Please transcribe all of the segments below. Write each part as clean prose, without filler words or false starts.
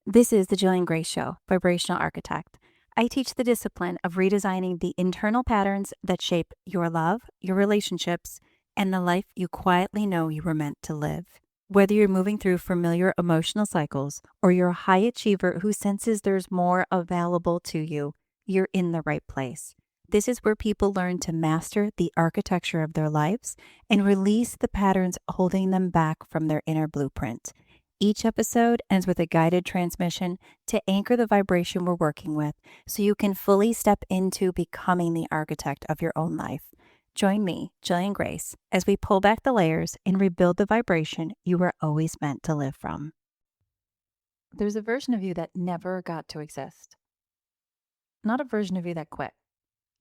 This is the Jillian Greyse Show, Vibrational Architect. I teach the discipline of redesigning the internal patterns that shape your love, your relationships, and the life you quietly know you were meant to live. Whether you're moving through familiar emotional cycles or you're a high achiever who senses there's more available to you, you're in the right place. This is where people learn to master the architecture of their lives and release the patterns holding them back from their inner blueprint. Each episode ends with a guided transmission to anchor the vibration we're working with so you can fully step into becoming the architect of your own life. Join me, Jillian Greyse, as we pull back the layers and rebuild the vibration you were always meant to live from. There's a version of you that never got to exist. Not a version of you that quit.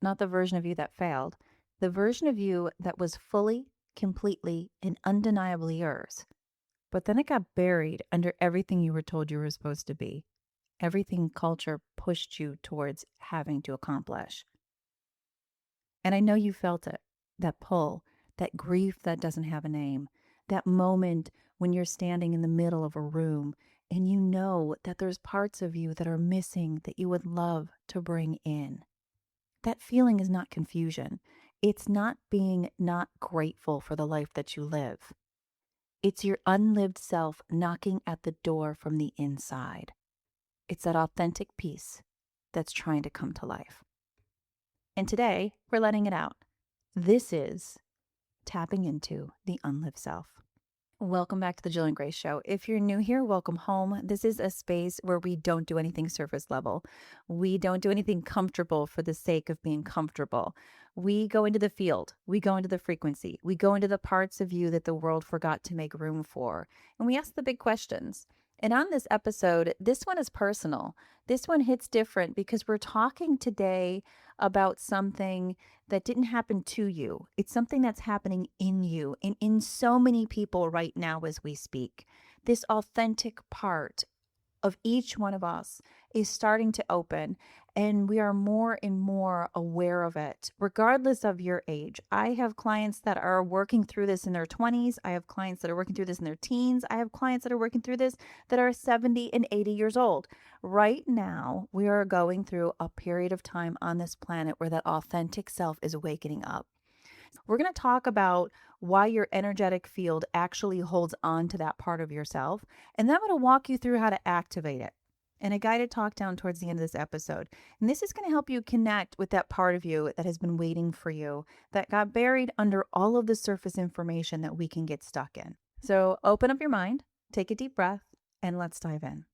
Not the version of you that failed. The version of you that was fully, completely, and undeniably yours. But then it got buried under everything you were told you were supposed to be, everything culture pushed you towards having to accomplish. And I know you felt it, that pull, that grief that doesn't have a name, that moment when you're standing in the middle of a room and you know that there's parts of you that are missing that you would love to bring in. That feeling is not confusion. It's not being not grateful for the life that you live. It's your unlived self knocking at the door from the inside. It's that authentic piece that's trying to come to life. And today, we're letting it out. This is tapping into the unlived self. Welcome back to the Jillian Greyse Show. If you're new here, welcome home. This is a space where we don't do anything surface level. We don't do anything comfortable for the sake of being comfortable. We go into the field. We go into the frequency. We go into the parts of you that the world forgot to make room for. And we ask the big questions. And on this episode, this one is personal. This one hits different because we're talking today about something that didn't happen to you. It's something that's happening in you and in so many people right now as we speak. This authentic part of each one of us is starting to open, and we are more and more aware of it, regardless of your age. I have clients that are working through this in their 20s. I have clients that are working through this in their teens. I have clients that are working through this that are 70 and 80 years old. Right now, we are going through a period of time on this planet where that authentic self is awakening up. We're going to talk about why your energetic field actually holds on to that part of yourself. And then I'm going to walk you through how to activate it in a guided talk down towards the end of this episode. And this is going to help you connect with that part of you that has been waiting for you, that got buried under all of the surface information that we can get stuck in. So open up your mind, take a deep breath, and let's dive in.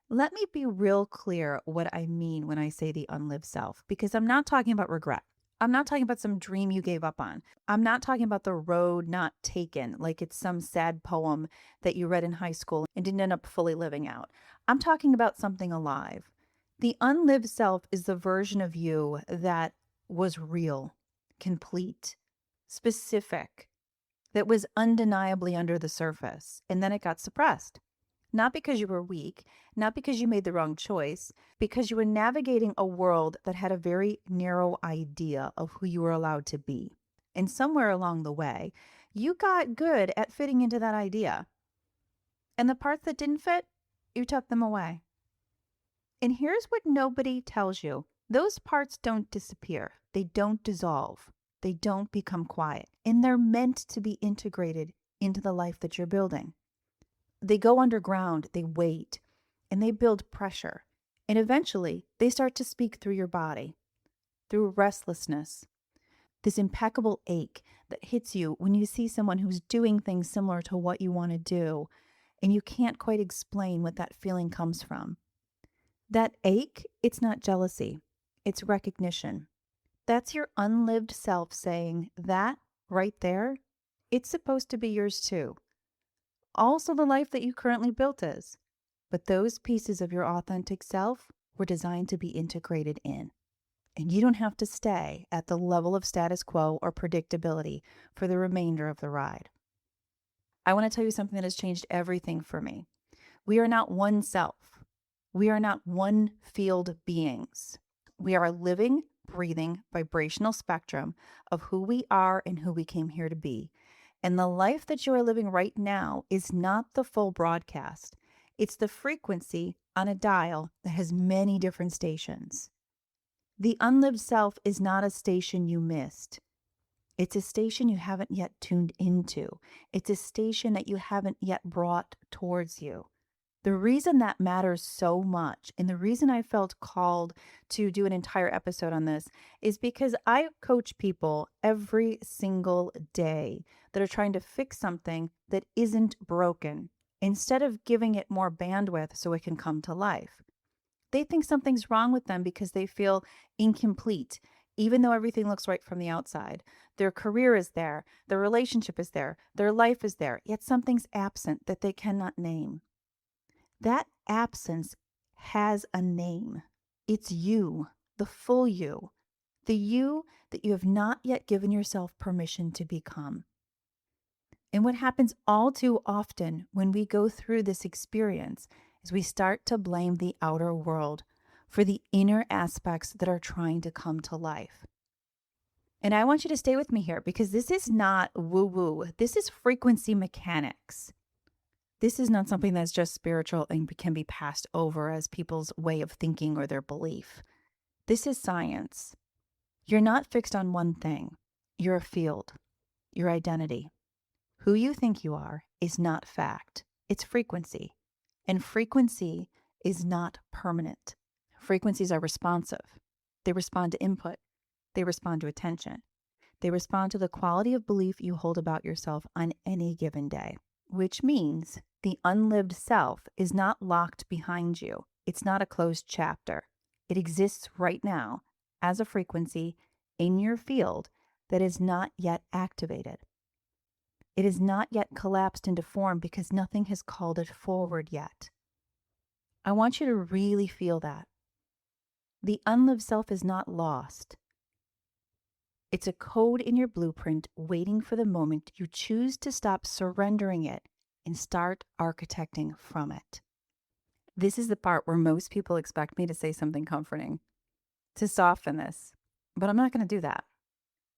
Let me be real clear what I mean when I say the unlived self, because I'm not talking about regret. I'm not talking about some dream you gave up on. I'm not talking about the road not taken, like it's some sad poem that you read in high school and didn't end up fully living out. I'm talking about something alive. The unlived self is the version of you that was real, complete, specific, that was undeniably under the surface, and then it got suppressed. Not because you were weak, not because you made the wrong choice, because you were navigating a world that had a very narrow idea of who you were allowed to be. And somewhere along the way, you got good at fitting into that idea. And the parts that didn't fit, you took them away. And here's what nobody tells you. Those parts don't disappear. They don't dissolve. They don't become quiet. And they're meant to be integrated into the life that you're building. They go underground, they wait, and they build pressure. And eventually, they start to speak through your body, through restlessness, this impeccable ache that hits you when you see someone who's doing things similar to what you want to do, and you can't quite explain what that feeling comes from. That ache, it's not jealousy, it's recognition. That's your unlived self saying, that right there, it's supposed to be yours too. Also the life that you currently built is. But those pieces of your authentic self were designed to be integrated in. And you don't have to stay at the level of status quo or predictability for the remainder of the ride. I want to tell you something that has changed everything for me. We are not one self. We are not one field beings. We are a living, breathing, vibrational spectrum of who we are and who we came here to be. And the life that you are living right now is not the full broadcast. It's the frequency on a dial that has many different stations. The unlived self is not a station you missed. It's a station you haven't yet tuned into. It's a station that you haven't yet brought towards you. The reason that matters so much, and the reason I felt called to do an entire episode on this, is because I coach people every single day that are trying to fix something that isn't broken, instead of giving it more bandwidth so it can come to life. They think something's wrong with them because they feel incomplete, even though everything looks right from the outside. Their career is there, their relationship is there, their life is there, yet something's absent that they cannot name. That absence has a name. It's you, the full you, the you that you have not yet given yourself permission to become. And what happens all too often when we go through this experience is we start to blame the outer world for the inner aspects that are trying to come to life. And I want you to stay with me here because this is not woo-woo. This is frequency mechanics. This is not something that's just spiritual and can be passed over as people's way of thinking or their belief. This is science. You're not fixed on one thing. You're a field, your identity. Who you think you are is not fact. It's frequency. And frequency is not permanent. Frequencies are responsive. They respond to input. They respond to attention. They respond to the quality of belief you hold about yourself on any given day, which means the unlived self is not locked behind you. It's not a closed chapter. It exists right now as a frequency in your field that is not yet activated. It is not yet collapsed into form because nothing has called it forward yet. I want you to really feel that. The unlived self is not lost. It's a code in your blueprint waiting for the moment you choose to stop surrendering it and start architecting from it. This is the part where most people expect me to say something comforting, to soften this, but I'm not going to do that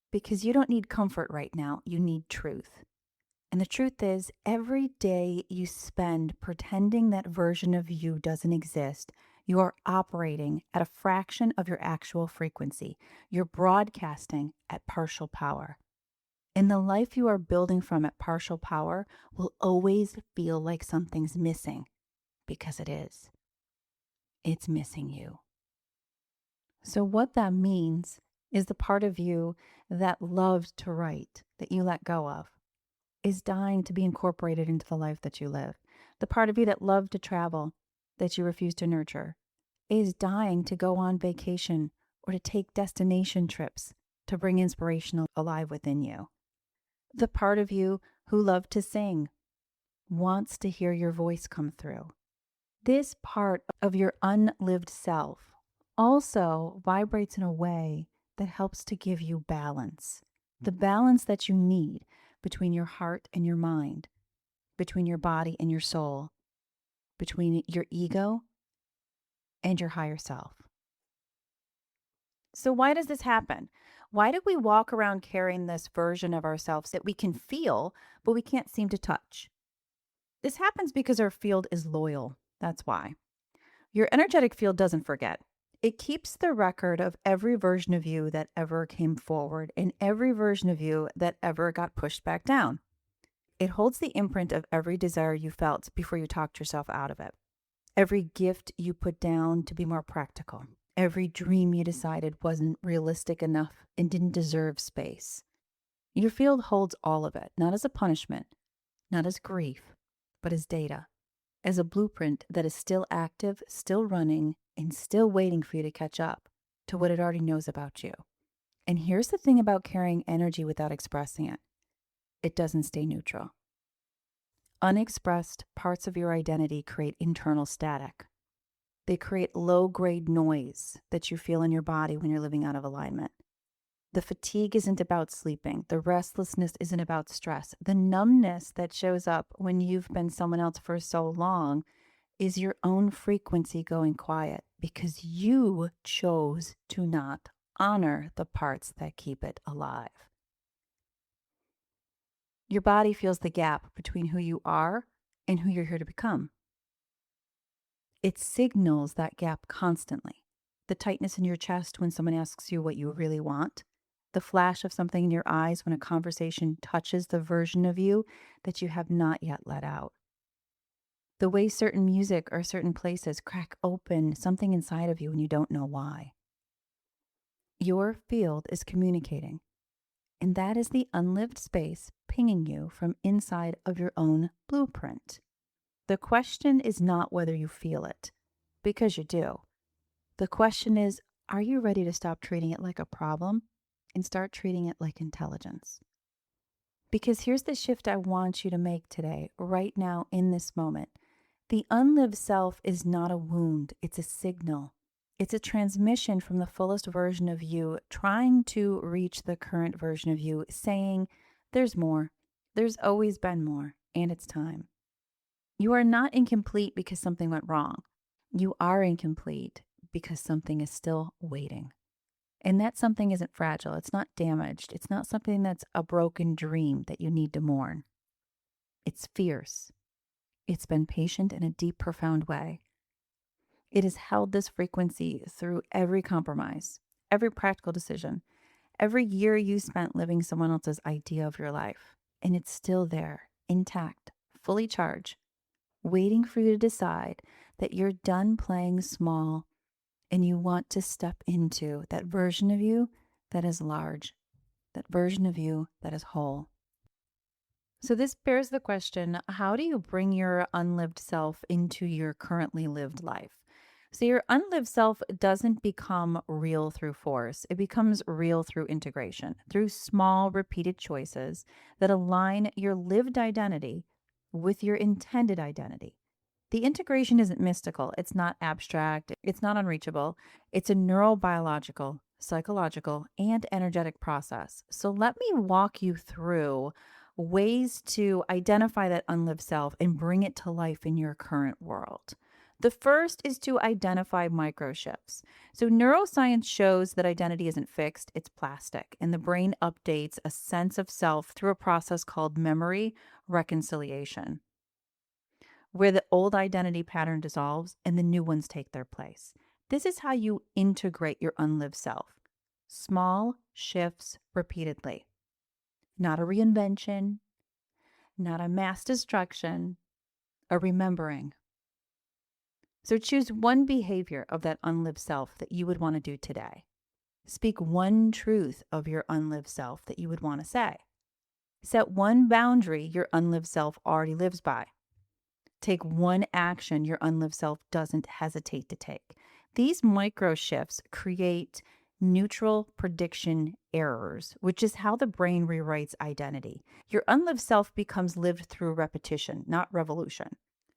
because you don't need comfort right now. You need truth. And the truth is, every day you spend pretending that version of you doesn't exist, you are operating at a fraction of your actual frequency. You're broadcasting at partial power. And the life you are building from at partial power will always feel like something's missing, because it is. It's missing you. So what that means is the part of you that loved to write, that you let go of, is dying to be incorporated into the life that you live. The part of you that loved to travel, that you refuse to nurture, is dying to go on vacation or to take destination trips to bring inspiration alive within you. The part of you who loved to sing wants to hear your voice come through. This part of your unlived self also vibrates in a way that helps to give you balance. The balance that you need between your heart and your mind, between your body and your soul, between your ego and your higher self. So why does this happen? Why do we walk around carrying this version of ourselves that we can feel, but we can't seem to touch? This happens because our field is loyal. That's why. Your energetic field doesn't forget. It keeps the record of every version of you that ever came forward and every version of you that ever got pushed back down. It holds the imprint of every desire you felt before you talked yourself out of it. Every gift you put down to be more practical. Every dream you decided wasn't realistic enough and didn't deserve space. Your field holds all of it, not as a punishment, not as grief, but as data, as a blueprint that is still active, still running, and still waiting for you to catch up to what it already knows about you. And here's the thing about carrying energy without expressing it. It doesn't stay neutral. Unexpressed parts of your identity create internal static. They create low-grade noise that you feel in your body when you're living out of alignment. The fatigue isn't about sleeping. The restlessness isn't about stress. The numbness that shows up when you've been someone else for so long is your own frequency going quiet because you chose to not honor the parts that keep it alive. Your body feels the gap between who you are and who you're here to become. It signals that gap constantly. The tightness in your chest when someone asks you what you really want, the flash of something in your eyes when a conversation touches the version of you that you have not yet let out. The way certain music or certain places crack open something inside of you and you don't know why. Your field is communicating, and that is the unlived space pinging you from inside of your own blueprint. The question is not whether you feel it, because you do. The question is, are you ready to stop treating it like a problem and start treating it like intelligence? Because here's the shift I want you to make today, right now, in this moment. The unlived self is not a wound, it's a signal. It's a transmission from the fullest version of you trying to reach the current version of you, saying, there's more. There's always been more, and it's time. You are not incomplete because something went wrong. You are incomplete because something is still waiting. And that something isn't fragile. It's not damaged. It's not something that's a broken dream that you need to mourn. It's fierce. It's been patient in a deep, profound way. It has held this frequency through every compromise, every practical decision, every year you spent living someone else's idea of your life. And it's still there, intact, fully charged, waiting for you to decide that you're done playing small and you want to step into that version of you that is large, that version of you that is whole. So this bears the question, how do you bring your unlived self into your currently lived life? So your unlived self doesn't become real through force. It becomes real through integration, through small repeated choices that align your lived identity with your intended identity. The integration isn't mystical. It's not abstract. It's not unreachable. It's a neurobiological, psychological, and energetic process. So let me walk you through ways to identify that unlived self and bring it to life in your current world. The first is to identify micro shifts. So neuroscience shows that identity isn't fixed, it's plastic, and the brain updates a sense of self through a process called memory reconciliation, where the old identity pattern dissolves and the new ones take their place. This is how you integrate your unlived self. Small shifts repeatedly. Not a reinvention, not a mass destruction, a remembering. So choose one behavior of that unlived self that you would want to do today. Speak one truth of your unlived self that you would want to say. Set one boundary your unlived self already lives by. Take one action your unlived self doesn't hesitate to take. These micro shifts create neutral prediction errors, which is how the brain rewrites identity. Your unlived self becomes lived through repetition, not revolution.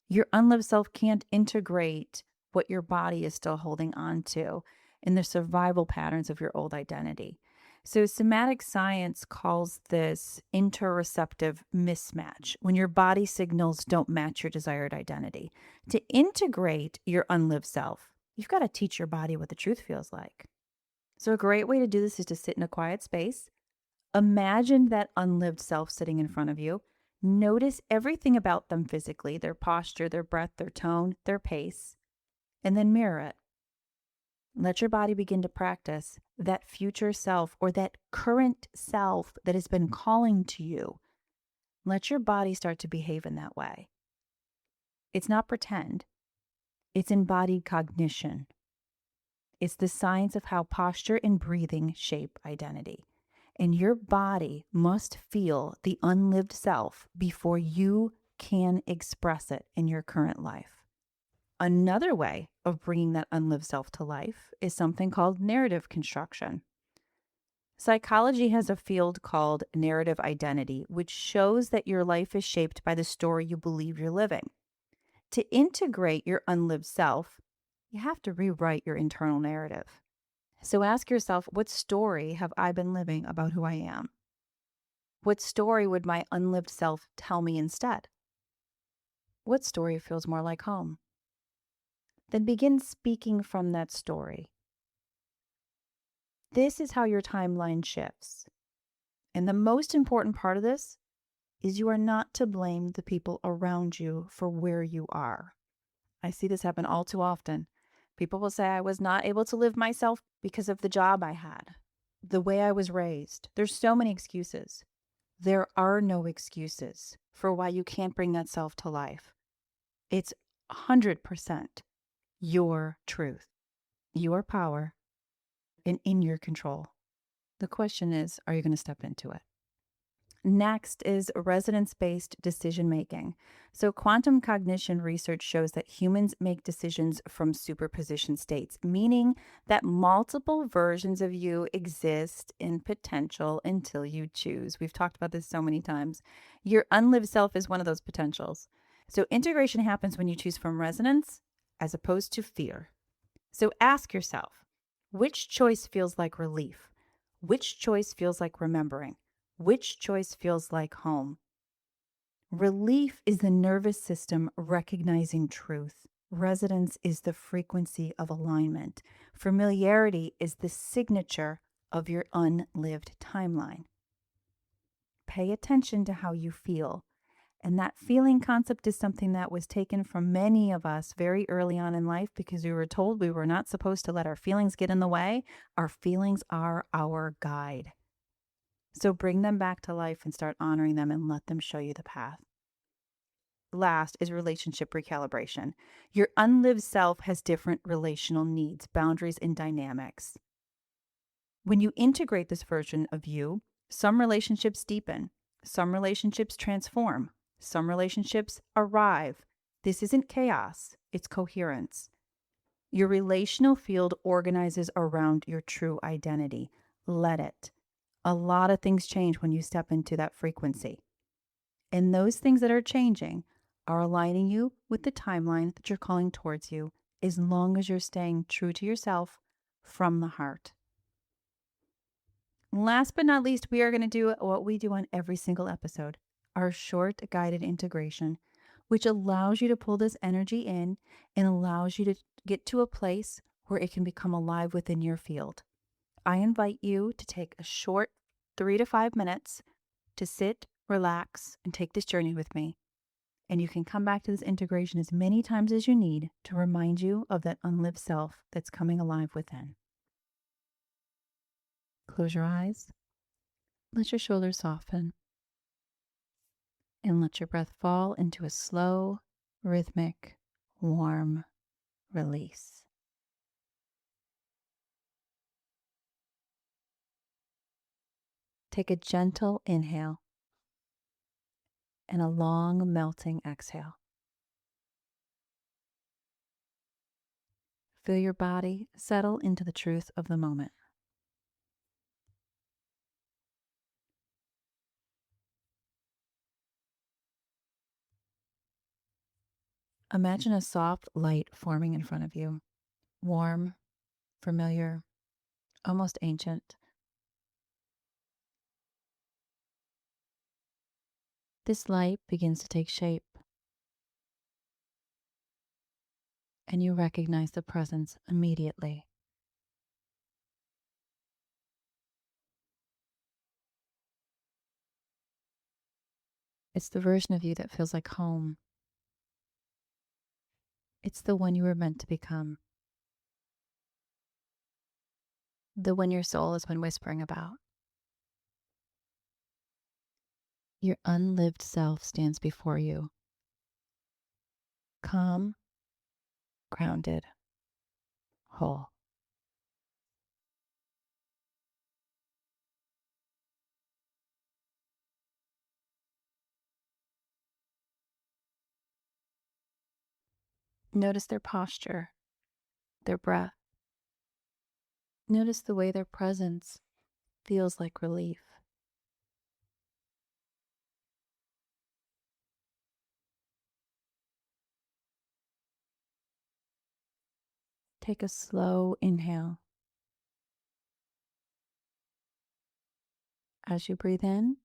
Your unlived self can't integrate what your body is still holding on to in the survival patterns of your old identity. So somatic science calls this interoceptive mismatch, when your body signals don't match your desired identity. To integrate your unlived self, you've got to teach your body what the truth feels like. So a great way to do this is to sit in a quiet space. Imagine that unlived self sitting in front of you. Notice everything about them physically, their posture, their breath, their tone, their pace, and then mirror it. Let your body begin to practice that future self or that current self that has been calling to you. Let your body start to behave in that way. It's not pretend. It's embodied cognition. It's the science of how posture and breathing shape identity. And your body must feel the unlived self before you can express it in your current life. Another way of bringing that unlived self to life is something called narrative construction. Psychology has a field called narrative identity, which shows that your life is shaped by the story you believe you're living. To integrate your unlived self, you have to rewrite your internal narrative. So ask yourself, what story have I been living about who I am? What story would my unlived self tell me instead? What story feels more like home? Then begin speaking from that story. This is how your timeline shifts. And the most important part of this is you are not to blame the people around you for where you are. I see this happen all too often. People will say, I was not able to live myself because of the job I had, the way I was raised. There's so many excuses. There are no excuses for why you can't bring that self to life. It's 100% your truth, your power, and in your control. The question is, are you going to step into it? Next is resonance-based decision making. So quantum cognition research shows that humans make decisions from superposition states, meaning that multiple versions of you exist in potential until you choose. We've talked about this so many times. Your unlived self is one of those potentials. So integration happens when you choose from resonance as opposed to fear. So ask yourself, which choice feels like relief? Which choice feels like remembering? Which choice feels like home? Relief is the nervous system recognizing truth. Resonance is the frequency of alignment. Familiarity is the signature of your unlived timeline. Pay attention to how you feel. And that feeling concept is something that was taken from many of us very early on in life because we were told we were not supposed to let our feelings get in the way. Our feelings are our guide. So bring them back to life and start honoring them and let them show you the path. Last is relationship recalibration. Your unlived self has different relational needs, boundaries, and dynamics. When you integrate this version of you, some relationships deepen, some relationships transform, some relationships arrive. This isn't chaos, it's coherence. Your relational field organizes around your true identity. Let it. A lot of things change when you step into that frequency. And those things that are changing are aligning you with the timeline that you're calling towards you, as long as you're staying true to yourself from the heart. Last but not least, we are going to do what we do on every single episode, our short guided integration, which allows you to pull this energy in and allows you to get to a place where it can become alive within your field. I invite you to take a short 3 to 5 minutes to sit, relax, and take this journey with me. And you can come back to this integration as many times as you need to remind you of that unlived self that's coming alive within. Close your eyes, let your shoulders soften, and let your breath fall into a slow, rhythmic, warm release. Take a gentle inhale and a long melting exhale. Feel your body settle into the truth of the moment. Imagine a soft light forming in front of you, warm, familiar, almost ancient. This light begins to take shape, and you recognize the presence immediately. It's the version of you that feels like home. It's the one you were meant to become. The one your soul has been whispering about. Your unlived self stands before you, calm, grounded, whole. Notice their posture, their breath. Notice the way their presence feels like relief. Take a slow inhale. As you breathe in,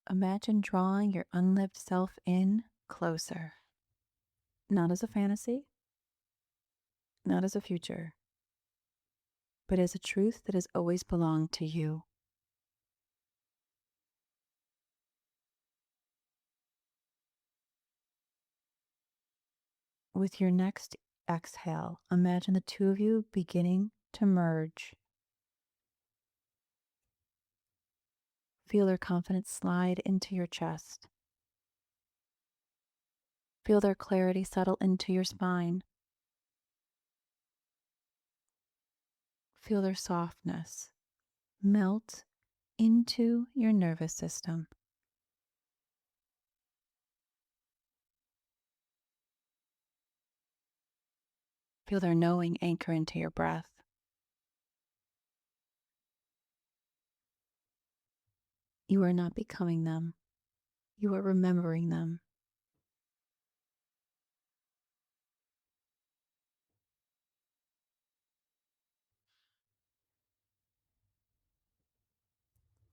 imagine drawing your unlived self in closer. Not as a fantasy, not as a future, but as a truth that has always belonged to you. With your next exhale, imagine the two of you beginning to merge. Feel their confidence slide into your chest. Feel their clarity settle into your spine. Feel their softness melt into your nervous system. Feel their knowing anchor into your breath. You are not becoming them. You are remembering them.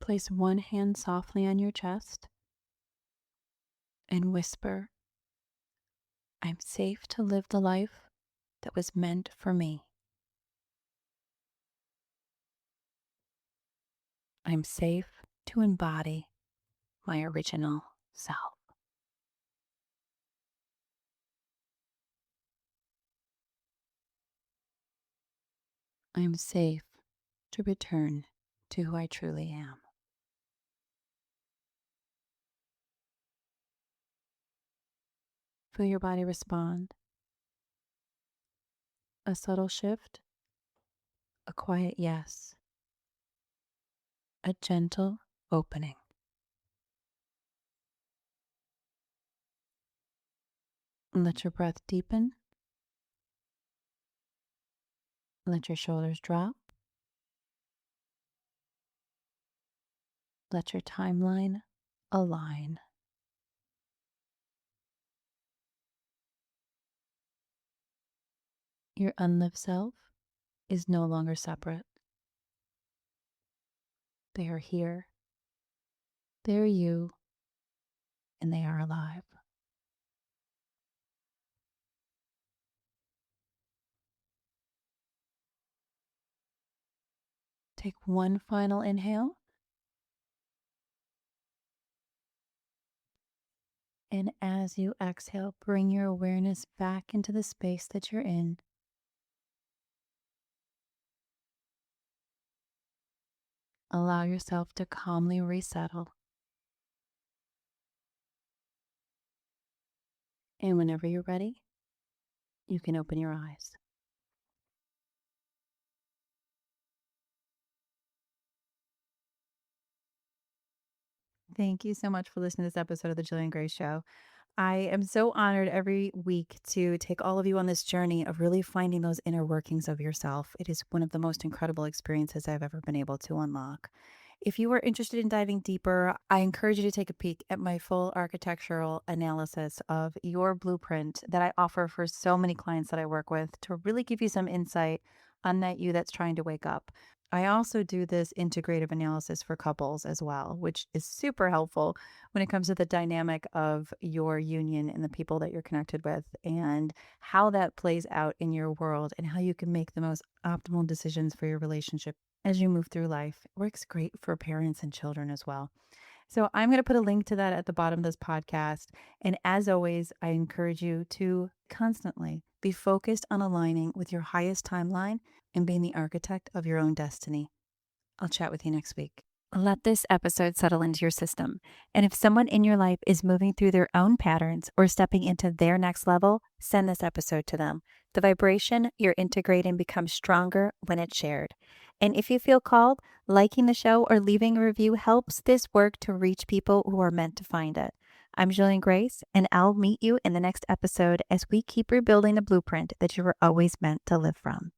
Place one hand softly on your chest and whisper, I'm safe to live the life that was meant for me. I'm safe to embody my original self. I'm safe to return to who I truly am. Feel your body respond. A subtle shift, a quiet yes, a gentle opening. Let your breath deepen. Let your shoulders drop. Let your timeline align. Your unlived self is no longer separate. They are here. They are you, and they are alive. Take one final inhale. And as you exhale, bring your awareness back into the space that you're in. Allow yourself to calmly resettle. And whenever you're ready, you can open your eyes. Thank you so much for listening to this episode of the Jillian Greyse Show. I am so honored every week to take all of you on this journey of really finding those inner workings of yourself. It is one of the most incredible experiences I've ever been able to unlock. If you are interested in diving deeper, I encourage you to take a peek at my full architectural analysis of your blueprint that I offer for so many clients that I work with to really give you some insight on that you that's trying to wake up. I also do this integrative analysis for couples as well, which is super helpful when it comes to the dynamic of your union and the people that you're connected with and how that plays out in your world and how you can make the most optimal decisions for your relationship as you move through life. It works great for parents and children as well. So I'm going to put a link to that at the bottom of this podcast. And as always, I encourage you to constantly be focused on aligning with your highest timeline and being the architect of your own destiny. I'll chat with you next week. Let this episode settle into your system. And if someone in your life is moving through their own patterns or stepping into their next level, send this episode to them. The vibration you're integrating becomes stronger when it's shared. And if you feel called, liking the show or leaving a review helps this work to reach people who are meant to find it. I'm Jillian Greyse, and I'll meet you in the next episode as we keep rebuilding the blueprint that you were always meant to live from.